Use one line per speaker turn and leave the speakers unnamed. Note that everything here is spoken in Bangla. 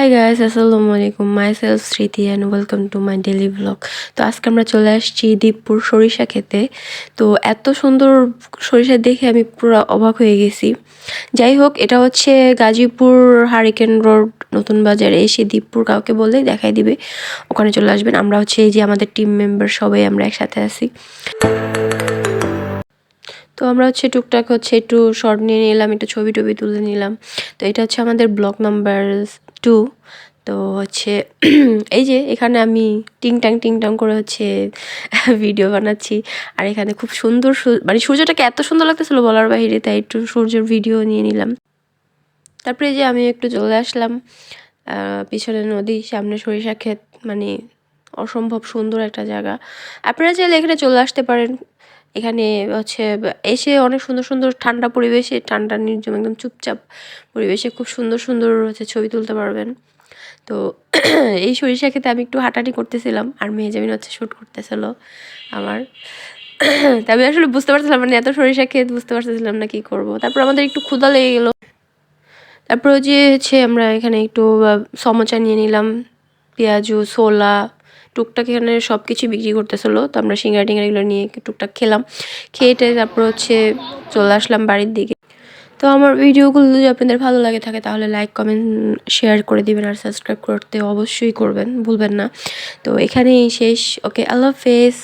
হাই গাইস, আসসালামু আলাইকুম। মাইসেলফ স্মৃতি and welcome to my daily blog. তো আজকে আমরা চলে আসছি দীপপুর সরিষা খেতে। তো এত সুন্দর সরিষা দেখে আমি পুরো অবাক হয়ে গেছি। যাই হোক, এটা হচ্ছে গাজীপুর হারিকেন রোড নতুন বাজারে। এসে দীপপুর কাউকে বললেই দেখাই দিবে, ওখানে চলে আসবেন। আমরা হচ্ছে এই যে আমাদের টিম মেম্বার সবাই আমরা একসাথে আছি। তো আমরা হচ্ছে টুকটাক হচ্ছে একটু শর্ট নিয়ে নিলাম, একটু ছবি টবি তুলে নিলাম। তো এটা হচ্ছে আমাদের ব্লগ নাম্বার 2। তো হচ্ছে এই যে এখানে আমি টিং টাং করে হচ্ছে ভিডিও বানাচ্ছি। আর এখানে খুব সুন্দর মানে সূর্যটাকে এত সুন্দর লাগতেছিল বলার বাহিরে, তাই একটু সূর্যের ভিডিও নিয়ে নিলাম। তারপরে যে আমি একটু চলে আসলাম পিছনে নদী, সামনে সরিষা ক্ষেত, মানে অসম্ভব সুন্দর একটা জায়গা। আপনারা চাইলে এখানে চলে আসতে পারেন। এখানে হচ্ছে এসে অনেক সুন্দর সুন্দর ঠান্ডা পরিবেশে, ঠান্ডা নির্জন একদম চুপচাপ পরিবেশে খুব সুন্দর সুন্দর হচ্ছে ছবি তুলতে পারবেন। তো এই সরিষা খেতে আমি একটু হাঁটাহাঁটি করতেছিলাম, আর মেহজাবিন হচ্ছে শ্যুট করতেছিল আমার। তা আমি আসলে বুঝতে পারছিলাম মানে এত সরিষা খেত বুঝতে পারতেছিলাম না কি করব। তারপর আমাদের একটু ক্ষুধা লেগে গেলো। তারপর যে হচ্ছে আমরা এখানে একটু সমোচা নিয়ে নিলাম, পেঁয়াজু ছোলা টুকটাক এখানে সব কিছু বিক্রি করতেছিল। তো আমরা সিঙ্গারা টিঙ্গারা এগুলো নিয়ে টুকটাক খেলাম। খেয়ে তারপর হচ্ছে চলে আসলাম বাড়ির দিকে। তো আমার ভিডিওগুলো যদি আপনাদের ভালো লাগে থাকে তাহলে লাইক কমেন্ট শেয়ার করে দিবেন, আর সাবস্ক্রাইব করতে অবশ্যই করবেন, ভুলবেন না। তো এখানেই শেষ। ওকে, আল্লাহ হাফেজ।